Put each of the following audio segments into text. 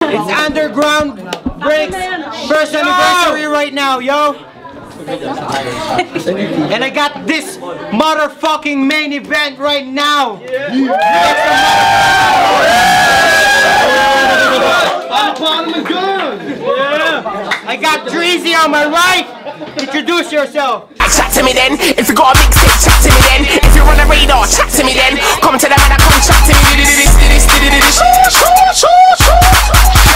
It's Underground Breaks first anniversary right now, yo. And I got this motherfucking main event right now. I got Dreezy on my right. Introduce yourself. Chat to me then. If you got a mixtape, chat to me then. If you're on the radar, chat to me then. Come to the man, come chat to me.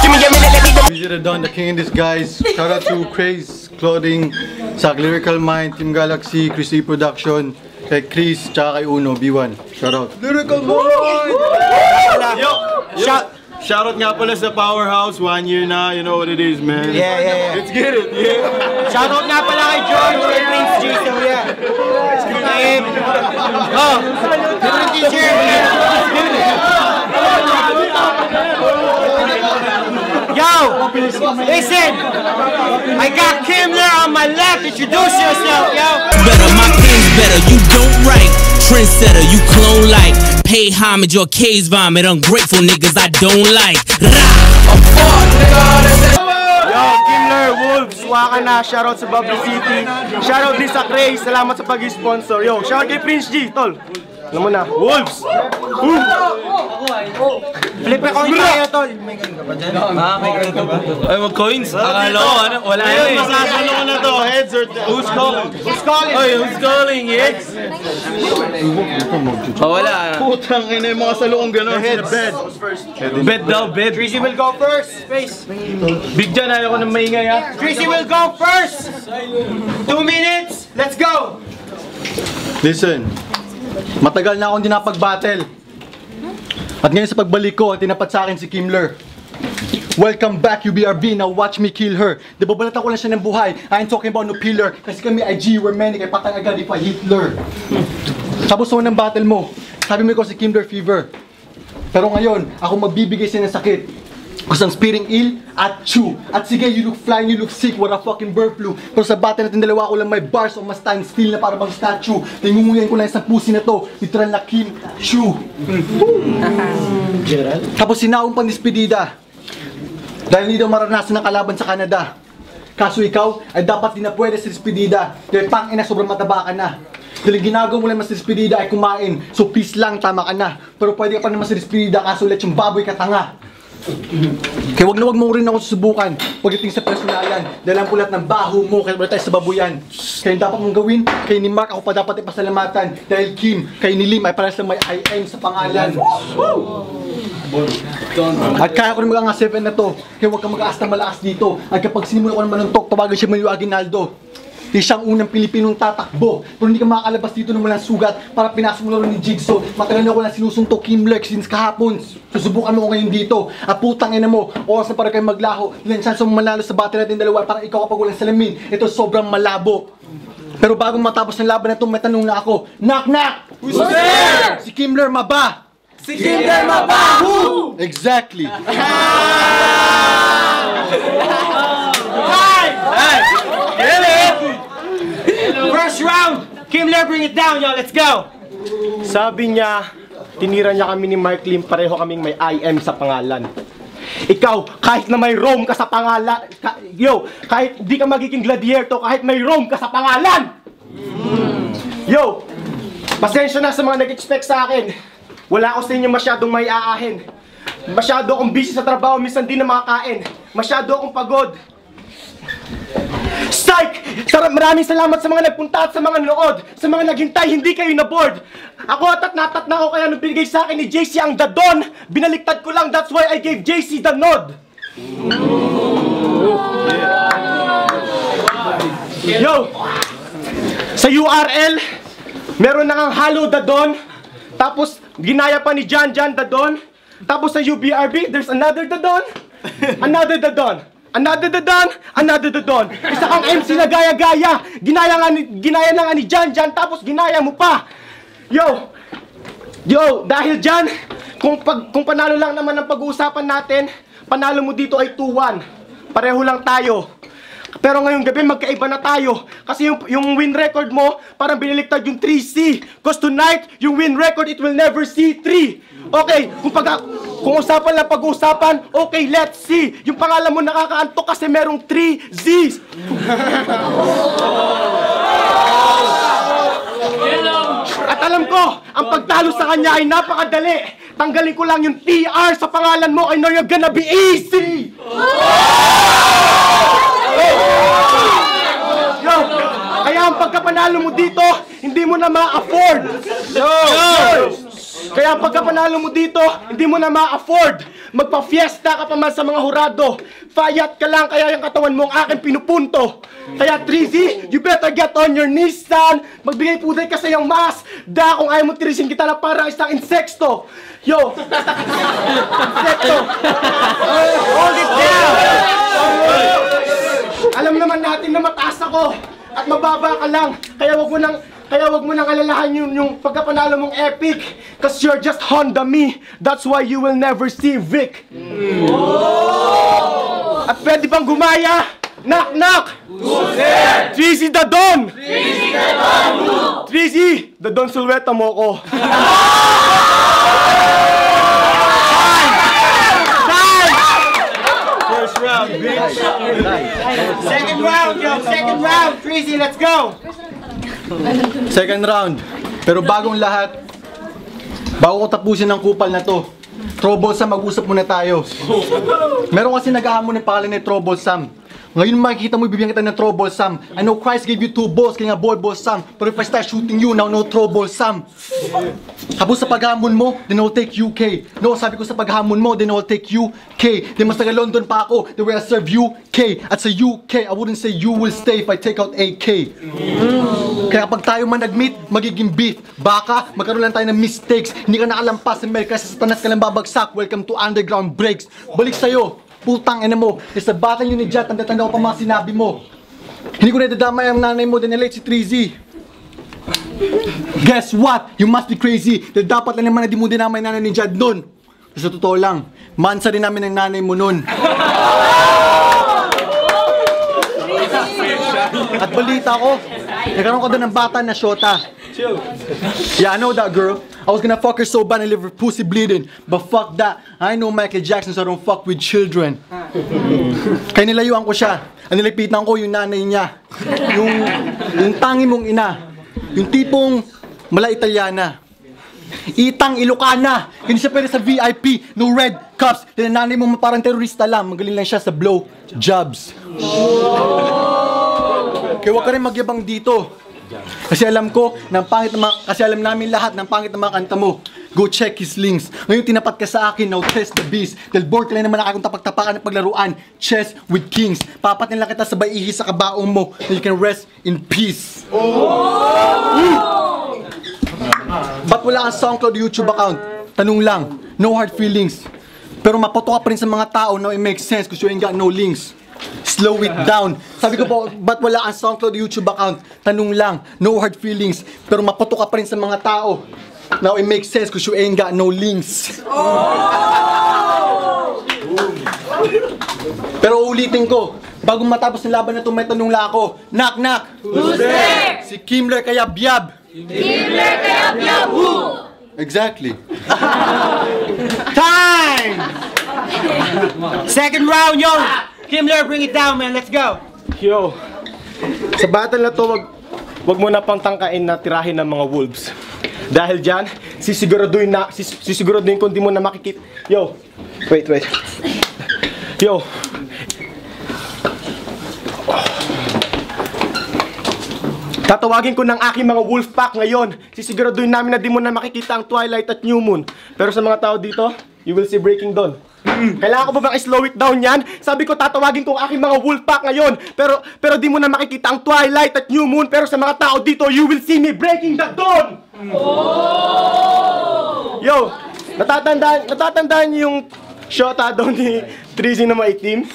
Give me a minute, let me do. We should have done the king in disguise. Shout out to Craze Clothing, Sak Lyrical Mind, Team Galaxy, Chris Lee Production, kay Chris, tsaka kay Uno, B1. Shout out. Lyrical Mind! Shout out nga pala sa Powerhouse, 1 year na, you know what it is, man. Yeah. Let's get it, yeah. Shout out nga pala kay George, kay Prince G, so yeah. Different t-shirt. Yo, listen, I got Kimler on my left. Introduce yourself, yo. Better, my pen's better. You don't write. Trendsetter, you clone like. Pay homage or case vomit. Ungrateful niggas I don't like. Yo, Kimler, Wolves, waka na. Shoutout sa Bubble City. Shoutout din sa Craze. Salamat sa pag-sponsor. Yo, shoutout kay Prince G, tol. Alam mo na, Wolves! Flip a coin tayo, tol. May coin ka ba dyan? May coin ka ba? Ay, mag-coins? Akala ko, ano? Wala yun eh. Masasalo ko na to, heads or Who's calling? Who's calling? Oy, who's calling? Yes? Wala. putang ina yung mga salukong gano'n. Heads. Bet daw, bet. Tracy will go first. Face. Big dyan, ayaw ko ng maingay ha. Tracy will go first. 2 minutes. Let's go. Listen, matagal na akong di napag-battle. At ngayon sa pagbalik ko, tinapat sa akin si Kimler. Welcome back, UBRB. Now watch me kill her. Di ba balatan ko lang siya ng buhay? I ain't talking about no pillar. Kasi kami IG, we're many. Kaya patay agad if I Hitler. Tapos so ng battle mo, sabi mo ko si Kimler Fever. Pero ngayon, ako magbibigay siya ng sakit. Kasi ang spitting ill at chew. At sige, you look flying, you look sick, what a fucking bird flu. Pero sa battle natin dalawa ko lang may bars o mas stand still na para bang statue. Tingunguyan ko lang isang pusi na to, literal na Kim Chu. Tapos sinaong pang dispedida. Dahil hindi daw maranasan ng kalaban sa Canada. Kaso ikaw ay dapat din na pwede sa dispedida. Dahil tangina sobrang mataba ka na. Dahil ginagawa mo lang mas dispedida ay kumain. So peace lang, tama ka na. Pero pwede ka pa naman sa dispedida kaso ulit yung baboy ka tanga. Kaya wag mo rin ako susubukan pagdating sa personalan. Dahil ang pulat ng baho mo kaya wala tayo sa babuyan. Kaya dapat mong gawin, kay ni Mark ako pa dapat ipasalamatan. Dahil Kim, kay ni Lim ay para sa may IM sa pangalan. At kaya ko rin mga 7 na to. Kaya huwag kang mag-aas na malakas dito. At kapag sinimula ko ng manuntok, tawagan siya Mayo Aguinaldo. Di siyang unang Pilipinong tatakbo. Pero hindi ka makakalabas dito ng walang sugat para pinasok mo laro ni Jigsaw. Matagal na ako lang sinusuntok Kimler since kahapon. Susubukan mo ko ngayon dito. At putang ina mo, oras na para kayo maglaho. Ilan chance mo manalo sa battle natin dalawa para ikaw kapag walang salamin. Ito sobrang malabo. Pero bago matapos ng laban na ito, may tanong na ako. Knock knock! Who's there? Si Kimler maba! Si Kimler maba! Who? Exactly! First round! Kimler, bring it down, yo. Let's go! Sabi niya, tinira niya kami ni Mark Lim, pareho kaming may IM sa pangalan. Ikaw, kahit na may Rome ka sa pangalan, kahit di ka magiging gladiator, kahit may Rome ka sa pangalan! Yo, pasensya na sa mga nag-expect sa akin. Wala ako sa inyo masyadong may aahin. Masyado akong busy sa trabaho, minsan di na makakain. Masyado akong pagod. Psych! Maraming salamat sa mga nagpunta at sa mga nanood. Sa mga naghintay, hindi kayo na-bored. Ako atat na ako kaya nung binigay sa akin ni JC ang The Don. Binaliktad ko lang, that's why I gave JC the nod. Yo! Sa URL, meron na ngang Halo The Don. Tapos, ginaya pa ni Jan The Don. Tapos sa UBRB, there's another The Don. Another The Don. Another The Don, another The Don. Isa kang MC na gaya-gaya. Ginaya na nga ni Jan, tapos ginaya mo pa. Yo, dahil dyan, kung panalo lang naman ang pag-uusapan natin, panalo mo dito ay 2-1. Pareho lang tayo. Pero ngayong gabi, magkaiba na tayo. Kasi yung win record mo, parang biniliktad yung 3C. Because tonight, yung win record, it will never see 3. Okay, kung usapan lang pag-uusapan, okay, let's see. Yung pangalan mo nakakaantok kasi merong 3 Z's. At alam ko, ang pagtalo sa kanya ay napakadali. Tanggalin ko lang yung TR sa pangalan mo. I know you're gonna be easy. Yo, kaya ang pagkapanalo mo dito, hindi mo na ma-afford. Kaya ang pagkapanalo mo dito, hindi mo na ma-afford. Magpa-fiesta ka pa man sa mga hurado. Fayat ka lang, kaya yung katawan mo ang aking pinupunto. Kaya Trizzy, you better get on your knees, son. Magbigay puday ka sa iyong mas. Da, kung ayaw mo tirisin kita na para isang insekto. Yo! Insekto! Hold it down! Alam naman natin na mataas ako at mababa ka lang. Kaya wag mo nang alalahan yung pagkapanalo mong epic. Cause you're just Honda me. That's why you will never see Vic. At pwede bang gumaya? Knock knock! Trizzy the Don! Trizzy! The Don Sulweta mo ko. First round, bitch. Second round, yo! Second round! Trizzy, let's go! Second round. Pero bagong lahat, bago ko tapusin ang kupal na to, Trouble Sam, mag-usap muna tayo. Meron kasi nag-ahamon ng pangalan ni Trouble Sam. Ngayon makikita mo, bibigyan kita ng Trouble Sam. I know Christ gave you 2 balls, kaya nga ball Sam. Pero if I start shooting you, now no Trouble Sam. Tapos sa paghamon mo, then I'll take UK. No, sabi ko sa paghamon mo, then I'll take UK. Then mas taga London pa ako, the way I serve UK. At sa UK, I wouldn't say you will stay if I take out AK. Kaya pag tayo man nag-meet, magiging beef. Baka, magkaroon lang tayo ng mistakes. Hindi ka nakalampas sa Amerika, sa tanas ka lang babagsak. Welcome to Underground Breaks. Balik sa'yo. Putang ina mo, sa batang yun ni Jat, ang tatanda ko pa mga sinabi mo. Hindi ko nadadamay ang nanay mo, dinelate si Trizzy. Guess what? You must be crazy. Dahil dapat lang naman na di mo dinamay ang nanay ni Jad nun. Sa totoo lang, mansa rin namin ang nanay mo nun. At balita ko, nagkaroon ko doon ng bata na shota. Yeah, I know that girl. I was gonna fuck her so bad and leave her pussy bleeding. But fuck that. I know Michael Jackson, so I don't fuck with children. Kaya nilayuan ko siya. Ang nilapitan ko yung nanay niya. Yung tangi mong ina. Yung tipong mala Italiana. Itang Ilocana. Hindi siya pwede sa VIP. No red cups. Then nanay mo parang terorista lang. Magaling lang siya sa blow jobs. Kaya huwag ka rin magyabang dito. Kasi alam ko, kasi alam namin lahat ng pangit na mga kanta mo. Go check his links. Ngayon tinapat ka sa akin, now test the beast. Dahil bored ka lang naman akong tapagtapakan ng paglaruan. Chess with kings. Papatin lang kita sabay ihi sa kabaong mo. And you can rest in peace. Ba't wala kang SoundCloud YouTube account? Tanong lang, no hard feelings. Pero mapoto ka pa rin sa mga tao, now it makes sense because you ain't got no links. Slow it down. Sabi ko po, ba't wala ang SoundCloud YouTube account? Tanong lang, no hard feelings. Pero maputo ka pa rin sa mga tao. Now it makes sense because you ain't got no links. Pero ulitin ko, bago matapos ng laban na ito, may tanong lang ako. Knock knock! Who's there? Si Kimler kaya Biab. Kimler kaya Biab who? Exactly. Time! Second round, yo! Kimler, bring it down, man. Let's go. Yo, sa battle na to, wag mo na pang tangkain na tirahin ng mga wolves. Dahil dyan, sisiguraduhin kung di mo na makikita. Yo, wait. Yo. Tatawagin ko ng aking mga wolf pack ngayon. Sisiguraduhin namin na di mo na makikita ang Twilight at New Moon. Pero sa mga tao dito, you will see Breaking Dawn. Kailangan ko ba bang i-slow it down yan? Sabi ko tatawagin ko ang aking mga wolf pack ngayon. Pero di mo na makikita ang Twilight at New Moon. Pero sa mga tao dito, you will see me breaking the dawn! Yo, natatandaan niyo yung shota daw ni Trizzy na maitim?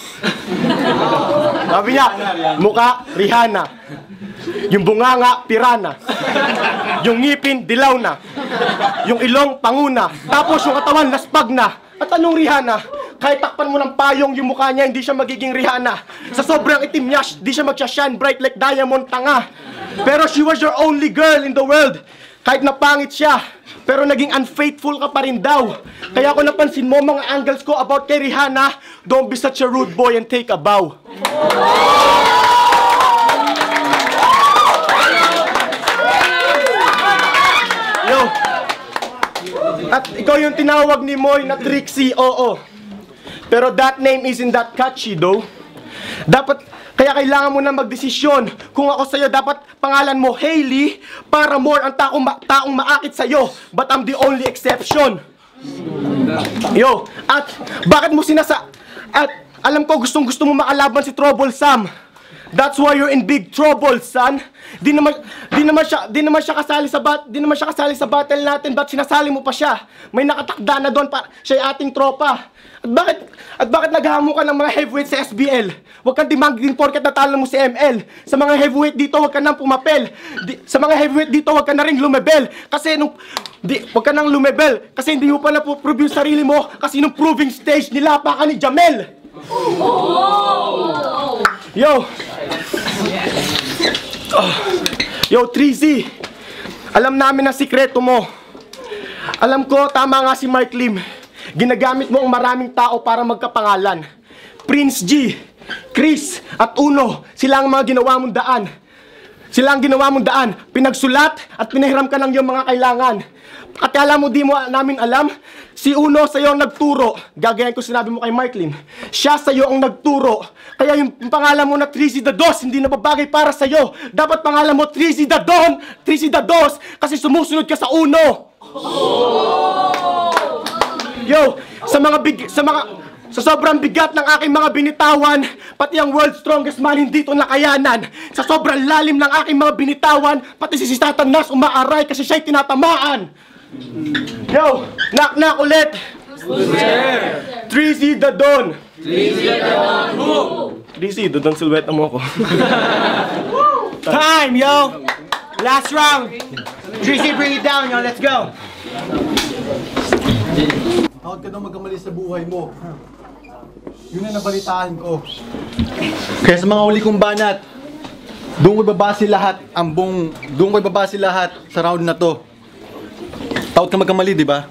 Sabi niya, mukha Rihanna. Yung bunganga, pirana. Yung ngipin, dilaw na. Yung ilong, panguna. Tapos yung katawan, laspag na. At anong Rihanna? kahit takpan mo ng payong yung mukha niya, hindi siya magiging Rihanna. Sa sobrang itim niya, di siya magsha-shine bright like diamond, tanga. Pero she was your only girl in the world. Kahit napangit siya, pero naging unfaithful ka pa rin daw. Kaya ako napansin mo mga angles ko about kay Rihanna, don't be such a rude boy and take a bow. Yo. At ikaw yung tinawag ni Moy na Trixie, oo. Pero that name isn't that catchy though. Kaya kailangan mo na magdesisyon. Kung ako sa'yo, dapat pangalan mo Hailey para more ang taong maakit sa'yo. But I'm the only exception. Yo, at bakit mo At alam ko gustong-gusto mo makalaban si Trouble Sam. That's why you're in big trouble, son. Di naman siya kasali sa battle natin, but sinasali mo pa siya. May nakatakda na doon para siya ating tropa. At bakit naghahamo ka ng mga heavyweight sa SBL? Huwag kang dimagding porket natalo mo si ML. Sa mga heavyweight dito, huwag ka nang pumapel. Sa mga heavyweight dito, huwag ka na ring lumebel. Huwag ka nang lumebel. Kasi hindi mo pa na-prove yung sarili mo. Kasi nung proving stage, nilapa ka ni Jamel. Yo, Treasy. Alam namin ang sikreto mo. Alam ko, tama nga si Mark Lim. Ginagamit mo ang maraming tao para magkapangalan. Prince G, Chris, at Uno, sila ang mga ginawa mong daan. Pinagsulat at pinahiram ka ng iyong mga kailangan. At alam mo, di mo namin alam, si Uno sa'yo ang nagturo. Gagayan ko sinabi mo kay Mark Lim. Siya sa'yo ang nagturo. Kaya yung pangalan mo na Trixie the Dos, hindi na babagay para sa'yo. Dapat pangalan mo Trixie the Don, Trixie the Dos, kasi sumusunod ka sa Uno. Yo, sa sobrang bigat ng aking mga binitawan, pati ang world's strongest man hindi ito nakayanan. Sa sobrang lalim ng aking mga binitawan, pati si Satanas umaaray kasi siya'y tinatamaan. Yo, knock ulit. Trixie the Don. Trixie, the Don silhouette mo ako. Time, yo! Last round. Trixie, bring it down, yo. Let's go. Takot ka daw magkamali sa buhay mo. Yun ang nabalitaan ko. Kaya sa mga huli kong banat, doon ko ibabase lahat sa round na to. Takot ka magkamali, di ba?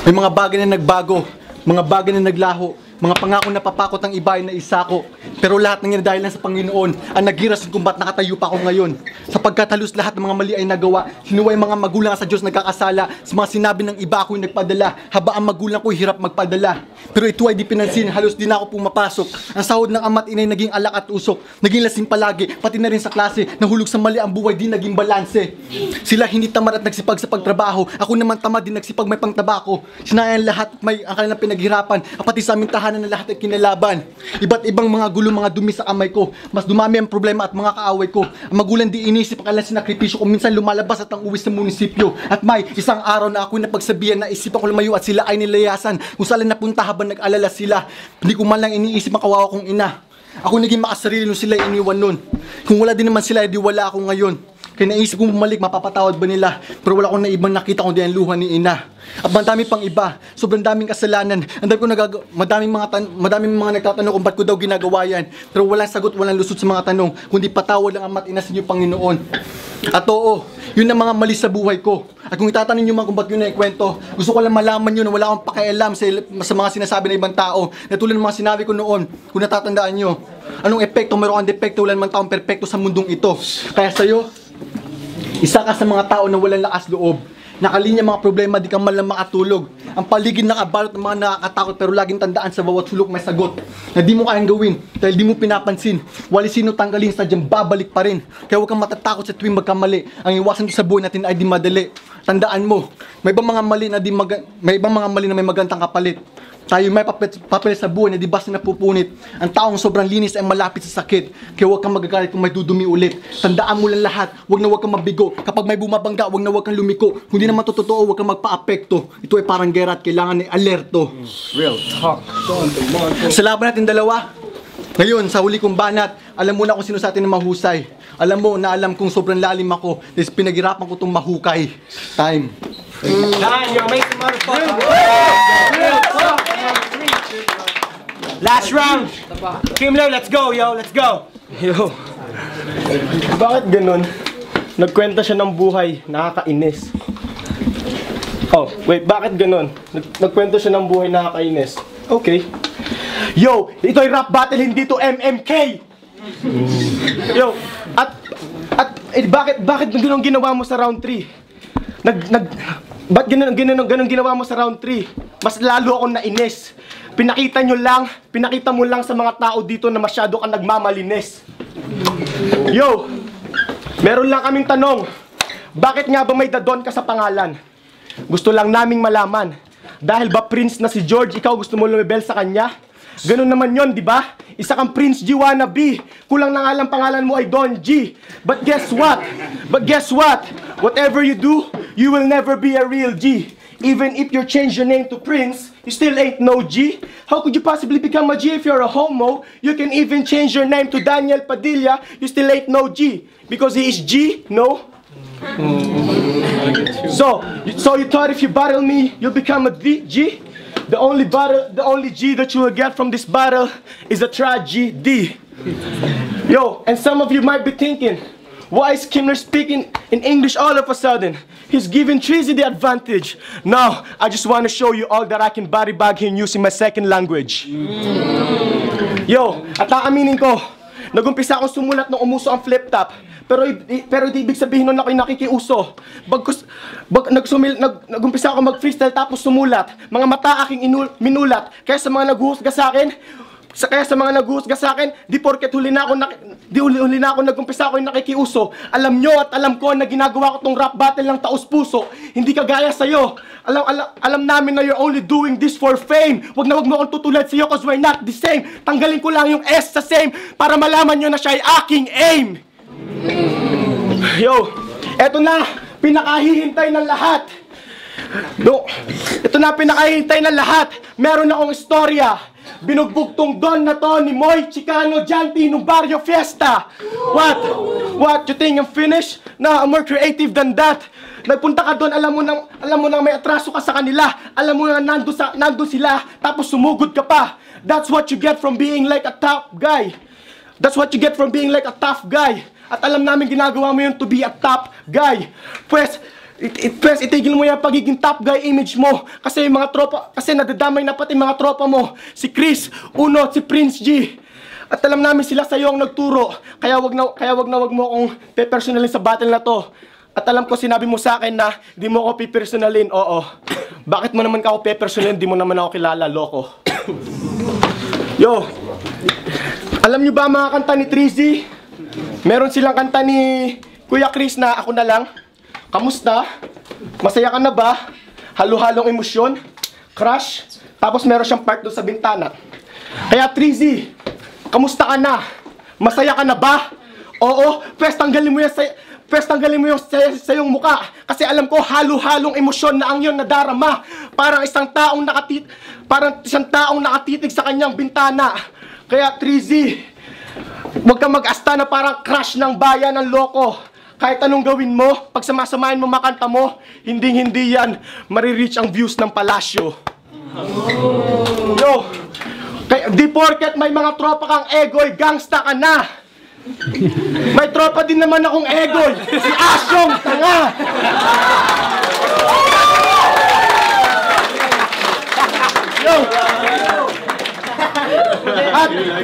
May mga bagay na nagbago, mga bagay na naglaho, mga pangako na papakot ang iba ay naisako. Pero lahat ng yan dahil lang sa Panginoon ang naghirason kung ba't nakatayo pa ako ngayon. Sapagkat halos lahat ng mga mali ay nagawa. Sinuway mga magulang sa Diyos nagkakasala. Sa mga sinabi ng iba ako'y nagpadala. Haba ang magulang ko'y hirap magpadala. Pero ito ay di pinansin, halos di na ako pumapasok. Ang sahod ng ama't inay naging alak at usok. Naging lasing palagi, pati na rin sa klase. Nahulog sa mali ang buhay, di naging balanse. Sila hindi tamad at nagsipag sa pagtrabaho. Ako naman tamad din nagsipag may pangtabako. Sinayang lahat may ang kanilang pinaghirapan. Pati sa aming tahanan na lahat ay kinalaban. Iba't ibang mga gulo, mga dumi sa kamay ko. Mas dumami ang problema at mga kaaway ko. Ang magulang di inisip ang kanilang sinakripisyo ko. Minsan lumalabas at ang uwi sa munisipyo. At may isang araw na ako'y napagsabihan na isipan ko lumayo at sila ay nilayasan. Kung saan napunta habang nag-alala sila. Hindi ko man lang iniisip ang kawawa kong ina. Ako naging makasarili nung sila iniwan nun. Kung wala din naman sila, edi wala ako ngayon. Kaya naisip kong bumalik, mapapatawad ba nila? Pero wala akong naibang nakita kundi ang luha ni ina. At madami pang iba, sobrang daming kasalanan. Madaming mga nagtatanong kung ba't ko daw ginagawa yan. Pero walang sagot, walang lusot sa mga tanong. Kundi patawad lang ang mat ina sa inyo, Panginoon. At oo, yun ang mga mali sa buhay ko. At kung itatanong nyo man kung ba't yun na ikwento, gusto ko lang malaman yun na wala akong pakialam sa mga sinasabi ng ibang tao. Na tulad ng mga sinabi ko noon, kung natatandaan nyo, anong epekto, mayroon kang depekto, wala namang taong perpekto sa mundong ito. Kaya sa'yo, isa ka sa mga tao na walang lakas loob. Nakalinya mga problema, di ka man lang makatulog. Ang paligid nakabalot ng mga nakakatakot, pero laging tandaan sa bawat sulok may sagot na di mo kayang gawin dahil di mo pinapansin. Wali sino tanggalin, sadyang babalik pa rin. Kaya huwag kang matatakot sa tuwing magkamali. Ang iwasan sa buhay natin ay di madali. Tandaan mo, may ibang mga mali na may magandang kapalit. Tayo may papel sa buhay na di basta napupunit. Ang taong sobrang linis ay malapit sa sakit. Kaya huwag kang magagalit kung may dudumi ulit. Tandaan mo lang lahat, huwag kang mabigo. Kapag may bumabangga, huwag kang lumiko. Kung di naman totoo, huwag kang magpa-apekto. Ito ay parang gera at kailangan ay alerto. Real talk. Sa laban natin dalawa, ngayon sa huli kong banat, alam mo na kung sino sa atin na mahusay. Alam mo na alam kong sobrang lalim ako. Dahil pinaghirapan ko itong mahukay. Time. You're amazing, motherfucker. Last round. Kimler, let's go, yo. Let's go. Yo. Bakit ganun? Nagkwenta siya ng buhay. Nakakainis. Oh, wait. Bakit ganun? Nagkwenta siya ng buhay. Nakakainis. Okay. Yo, ito ay rap battle, hindi to MMK. Yo, bakit ganun ginawa mo sa round 3? Ba't ganun ginawa mo sa round 3? Mas lalo akong nainis. Pinakita mo lang sa mga tao dito na masyado kang nagmamalinis. Yo, meron lang kaming tanong. Bakit nga ba may dadon ka sa pangalan? Gusto lang naming malaman. Dahil ba Prince na si George, ikaw gusto mo lumibel sa kanya? Ganun naman yon, di ba? Isa kang Prince G wannabe. Kulang na nga lang pangalan mo ay Don G. But guess what? Whatever you do, you will never be a real G. Even if you change your name to Prince, you still ain't no G. How could you possibly become a G if you're a homo? You can even change your name to Daniel Padilla, you still ain't no G. Because he is G, no? So you thought if you battle me, you'll become a G? The only G that you will get from this battle is a tragedy. Yo, and some of you might be thinking, why is Kimler speaking in English all of a sudden? He's giving Treasy the advantage. No, I just want to show you all that I can body bag him using my second language. Yo, at aaminin ko, nagumpisa akong sumulat nung umuso ang flip top. Pero di ibig sabihin nun ako'y nakikiuso. Nagumpisa ako mag-freestyle tapos sumulat. Mga mata aking minulat. Kaya sa mga naghuhusga sa akin, di porket huli na ako nagumpisa ako yung nakikiuso. Alam nyo at alam ko na ginagawa ko tong rap battle ng taos puso. Hindi kagaya sa'yo. Alam namin na you're only doing this for fame. Wag na wag mo akong tutulad sa'yo cause we're not the same. Tanggalin ko lang yung S sa same para malaman nyo na siya ay aking aim. Yo, eto na, pinakahihintay ng lahat. Ito na, pinakahihintay ng lahat. Meron akong istorya. Binugbog tong Don na to ni Moy Chicano Janty nung Barrio Fiesta. What? You think I'm finished? No, I'm more creative than that. Nagpunta ka doon, alam mo nang may atraso ka sa kanila. Alam mo na nandun sila, tapos sumugod ka pa. That's what you get from being like a tough guy. At alam namin ginagawa mo yun to be a top guy. Pwes, itigil mo yung pagiging top guy image mo. Kasi yung mga tropa, kasi nadadamay na pati mga tropa mo. Si Chris, Uno, si Prince G. At alam namin sila sa'yo ang nagturo. Kaya wag na wag mo akong pe-personalin sa battle na to. At alam ko sinabi mo sa akin na di mo ako pe-personalin. Oo. Bakit mo naman ako pe-personalin? Di mo naman ako kilala, loko. Yo. Alam nyo ba mga kanta ni Treasy? Meron silang kanta ni Kuya Chris na Ako Na Lang. Kamusta? Masaya ka na ba? Halo-halong emosyon? Crush? Tapos meron siyang part doon sa bintana. Kaya Treasy, kamusta ka na? Masaya ka na ba? Oo, pwes tanggalin mo yung sa iyong muka. Kasi alam ko halo-halong emosyon na ang iyong nadarama. Parang isang taong nakatitig sa kanyang bintana. Kaya Treasy, huwag kang mag-asta na parang crush ng bayan ng loko. Kahit anong gawin mo, pag samasamahin mo makanta mo, hindi yan marireach ang views ng palasyo. Yo, di porket may mga tropa kang egoy, gangsta ka na. May tropa din naman akong egoy, si Asyong Tanga. Yo,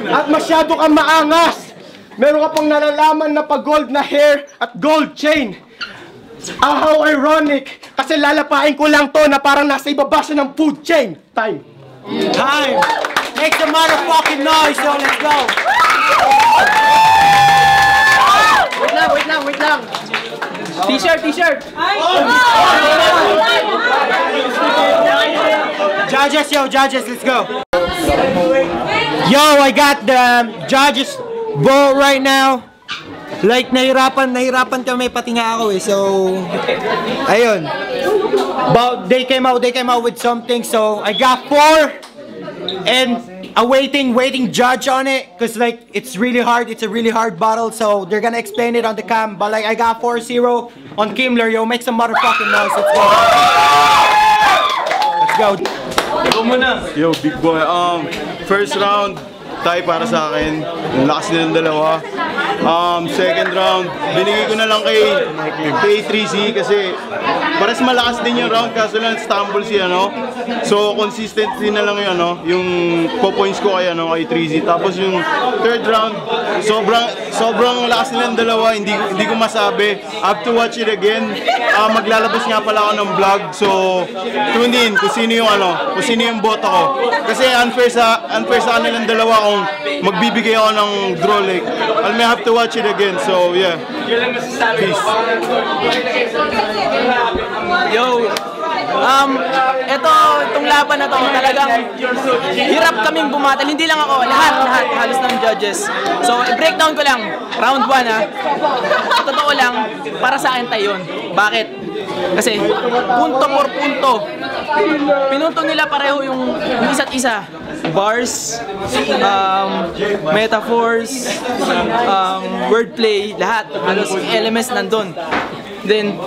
at masyado kang maangas. Meron ka pang nalalaman na pa-gold na hair at gold chain. How ironic. Kasi lalapain ko lang to na parang nasa ibaba siya ng food chain. Time. Make some motherfucking noise, yo. Let's go. Wait lang. T-shirt. Judges, let's go. Yo, I got the judges vote right now. Like, nahirapan kami, pati nga ako eh. So, ayun. But they came out with something. So, I got 4 and a waiting judge on it. Cause like, it's really hard. It's a really hard battle. So, they're gonna explain it on the cam. But like, I got 4-0 on Kimler. Yo, make some motherfucking noise. Let's go. Yo, big boy. First round, tie para sa akin. Ang lakas nilang dalawa. Second round, binigay ko na lang kay 3C kasi pares malakas din yung round kaso lang stumble si ano. So consistent din na lang yung ano, yung po-points ko kay 3C. Tapos yung third round, sobrang lakas nilang dalawa, hindi ko masabi. I have to watch it again. Maglalabas nga pala ako ng vlog. So tune in kung sino yung boto ko. Kasi unfair sa kanilang dalawa kung magbibigay ako ng draw like. I may have to watch it again. So yeah. Peace. Yo, itong laban na to talagang hirap kaming bumatal. Hindi lang ako, lahat halos ng judges. So, i-breakdown ko lang. Round 1 ha. Sa totoo lang, para sa akin tayo yun. Bakit? Kasi, punto por punto. Pinunto nila pareho yung isa't isa. Bars, metaphors, wordplay, lahat. Halos elements nandun. Then,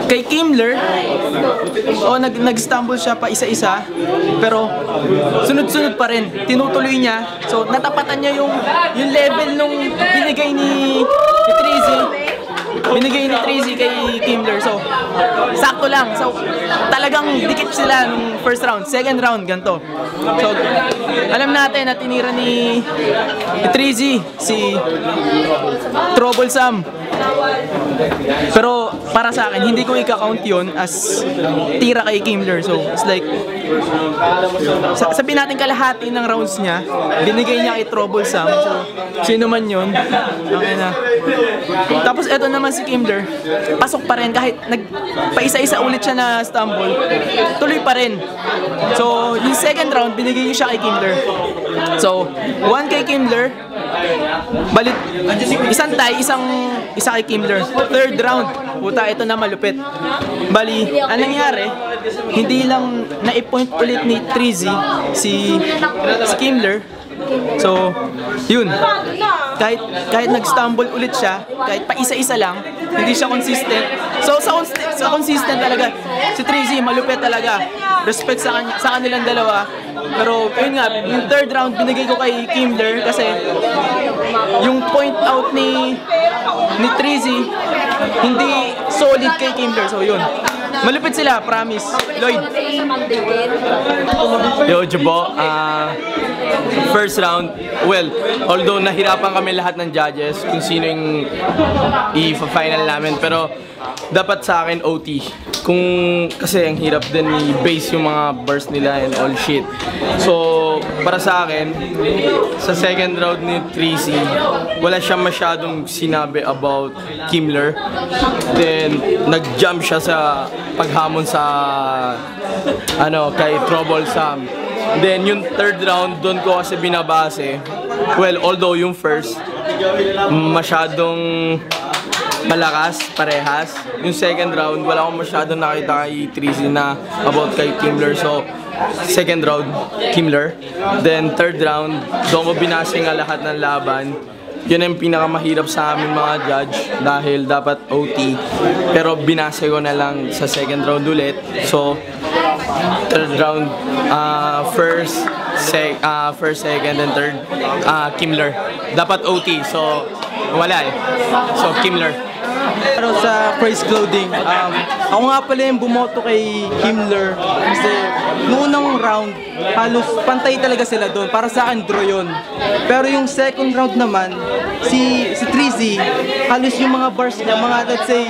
kay Kimler, nag-stumble siya pa isa-isa, pero sunod-sunod pa rin, tinutuloy niya. So, natapatan niya yung level nung binigay ni Trizy kay Kimler. So, sakto lang. So, talagang dikit sila nung first round. Second round, ganito. So, alam natin na tinira ni Trizy si Troublesome. Pero para sa akin, hindi ko i-count yun as tira kay Kimler. So, it's like, sabihin natin kalahati ng rounds niya, binigay niya kay Troublesome. So, sino man yun. Okay na. Tapos, eto naman si Kimler, pasok pa rin kahit nagpa-isa-isa ulit siya na stumble, tuloy pa rin. So, yung second round, binigay niya siya kay Kimler. So, 1 kay Kimler, balit, isang tie, isa kay Kimler. Third round, puta, ito na malupit. Bali, anong nangyari, hindi lang na-point ulit ni Trizy si Kimler. So, yun. Kahit nag-stumble ulit siya, kahit pa isa-isa lang, hindi siya consistent. So, sa consistent talaga, si Trizy, malupit talaga. Respect sa kanilang dalawa. Pero, yun nga, yung third round, binigay ko kay Kimler kasi yung point out ni Trizy, hindi solid kay Kimler. So, yun. Malupit sila, promise. Lloyd. Yo, Jabo. First round, well, although nahirapan kami lahat ng judges kung sino yung i-final namin, pero dapat sa akin OT. Kasi ang hirap din i-base yung mga burst nila and all shit. So, para sa akin, sa second round ni 3C, wala siya masyadong sinabi about Kimler. Then, nag-jump siya sa paghamon sa kay Troublesome. Then, yung third round, doon ko kasi binabase. Well, although yung first, masyadong malakas, parehas. Yung second round, wala akong masyadong nakita kay 3C na about kay Kimler. So, second round, Kimler. Then, third round, doon ko binase nga lahat ng laban. Yun ang pinakamahirap sa amin mga judge dahil dapat OT. Pero binase ko na lang sa second round ulit. So, third round, first, second, and third, Kimler. Dapat OT. So, wala eh. So, Kimler. Pero sa Praise Clothing, ako nga pala yung bumoto kay Kimler kasi noong unang round, halos pantay talaga sila doon. Para sa akin, draw yun. Pero yung second round naman, si Trizy, halos yung mga bars niya, mga let's say,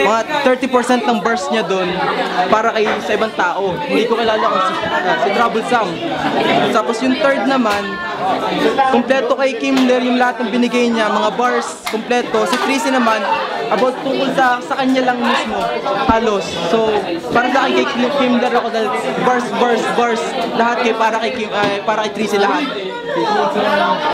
mga 30% ng bars niya doon para sa ibang tao. Hindi ko kilala kung si Troublesome. Tapos yung third naman, kompleto kay Kimler yung lahat ng binigay niya, mga bars, kompleto. Si Trizy naman, about tungkol sa kanya lang mismo, halos. So, para sa akin kay Kimler ako dahil bars, lahat para kay Trizy lahat.